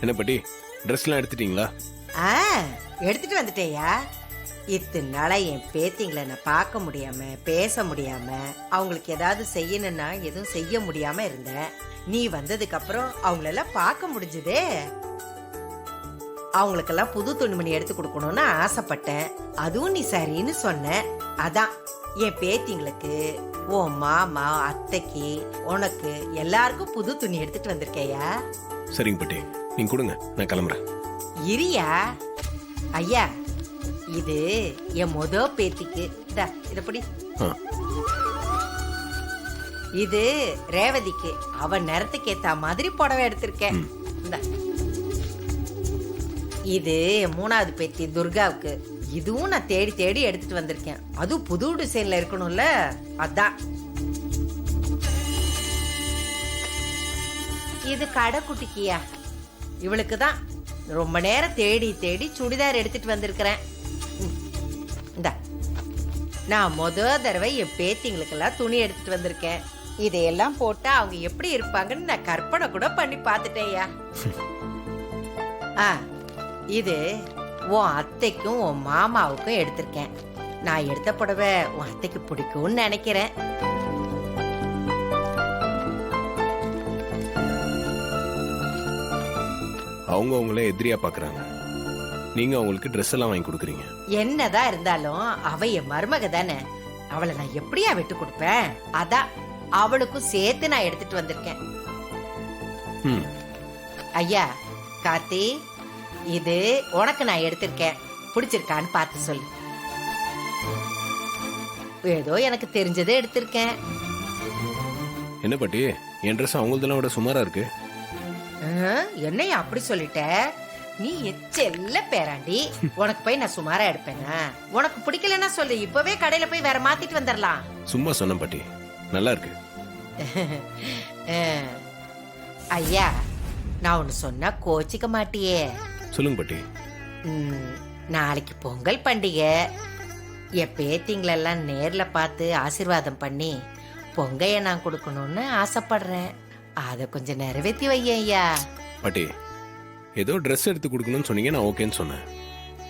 என்ன பாட்டி, ட்ரெஸ்லாம் எடுத்துட்டீங்களா? ஆ, எடுத்துட்டு வந்துட்டேயா. இத்தனை நாளா என் பேத்திங்களை நான் பார்க்க முடியாம பேச முடியாம அவங்களுக்கு ஏதாவது செய்யணும்னா எதுவும் செய்ய முடியாம இருந்தேன். நீ வந்ததுக்கு அப்புறம் அவங்களெல்லாம் பார்க்க முடிஞ்சதே. அவங்களுக்கெல்லாம் புது துணிமணி எடுத்து கொடுக்கணும்னு ஆசைப்பட்டேன். அதுவும் நீ சரின்னு சொன்ன. அதான் என் பேத்திங்களுக்கு, உன் மாமா, அத்தைக்கு, உனக்கு எல்லாருக்கும் புது துணி எடுத்துட்டு வந்திருக்கேயா. சரிங்க பாட்டி, நீங்க கொடுங்க, நான் கிளம்புறேன். இரியா. ஐயா, இது என் பேத்திக்கு. இதப்படி. இது ரேவதிக்கு. அவன் நேரத்துக்கு ஏத்த மாதிரி புடவை எடுத்திருக்கேன். இது 3வது பேத்தி துர்காவுக்கு. இதுவும் நான் தேடி தேடி எடுத்துட்டு வந்திருக்கேன். அதுவும் புது டிசைன்ல இருக்கணும்ல, அதான். இது கடைக்குட்டிக்கியா. இவளுக்கு தான் ரொம்ப நேரம் தேடி தேடி சுடிதார் எடுத்துட்டு வந்திருக்கிறேன். இந்த நான் தடவை என் பேத்திங்களுக்கெல்லாம் துணி எடுத்துட்டு வந்திருக்கேன். இதையெல்லாம் போட்டா அவங்க எப்படி இருப்பாங்கன்னு நான் கற்பனை கூட பண்ணி பார்த்துட்டேயா. இது உன் அத்தைக்கும் உன் மாமாவுக்கும் எடுத்திருக்கேன். நான் எடுத்த புடவை உன் அத்தைக்கு பிடிக்கும்னு நினைக்கிறேன். அவங்க அவங்கள எதிரியா பாக்குறாங்க, நீங்க அவங்களுக்கு ட்ரெஸ் எல்லாம் வாங்கி கொடுக்குறீங்க. என்னதான் இருந்தாலும் அவ என் மருமக தானே. அவளை நான் எப்படியா விட்டு கொடுப்பேன்? அதான் அவளுக்கும் சேர்த்து நான் எடுத்துட்டு வந்திருக்கேன். ஐயா கார்த்தி, இது உனக்கு நான் எடுத்திருக்கேன். பிடிச்சிருக்கான்னு பார்த்து சொல்லு. ஏதோ எனக்கு தெரிஞ்சதை எடுத்திருக்கேன். என்ன பாட்டி, என் ட்ரெஸ் அவங்களதெல்லாம் விட சுமாரா இருக்கு. என்னையா அப்படி சொல்லிட்ட? நீ செல்ல பேராண்டி. உனக்கு போய் நான் சுமாரா எடுப்பேனா? உனக்கு பிடிக்கலன்னா சொல்லு, இப்பவே கடையில போய் வேற மாத்திட்டு வந்துடலாம். சும்மா சொன்ன பாட்டி, நல்லா இருக்கு. ஐயா, நான் ஒன்னு சொன்னா கோச்சிக்க மாட்டியே? சொல்லுங்க பாட்டி. நாளைக்கு பொங்கல் பண்டிகை. என் பேத்திங்களெல்லாம் நேர்ல பார்த்து ஆசீர்வாதம் பண்ணி பொங்கைய நான் கொடுக்கணும்னு ஆசைப்படுறேன். அத கொஞ்சம் நிறைவேற்றி வையா. பாட்டி, ஏதோ ட்ரெஸ் எடுத்து கொடுக்கணும்னு சொன்னீங்க, நான் ஓகேன்னு சொன்னேன்.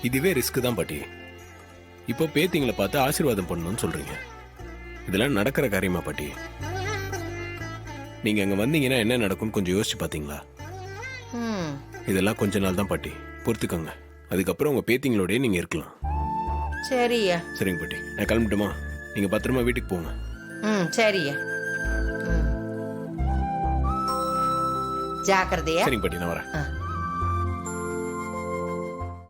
இதுவே ரிஸ்க் தான் பாட்டி. இப்போ பேத்திங்களை பார்த்து ஆசீர்வாதம் பண்ணணும்னு சொல்றீங்க. இதெல்லாம் நடக்கிற காரியமா பாட்டி? நீங்க அங்க வந்தீங்கன்னா என்ன நடக்கும்னு கொஞ்சம் யோசிச்சு பாத்தீங்களா? இதெல்லாம் கொஞ்ச நாள் தான் பாட்டி, பொறுத்துக்கோங்க. அதுக்கப்புறம் உங்க பேத்திங்களோடய நீங்க இருக்கலாம். சரியா? சரிங்க பாட்டி, நான் கிளம்பிட்டுமா? நீங்க பத்திரமா வீட்டுக்கு போங்க. சரியா. ஜாக்கிரதையா. சரிங்க பாட்டி, நான் வரேன்.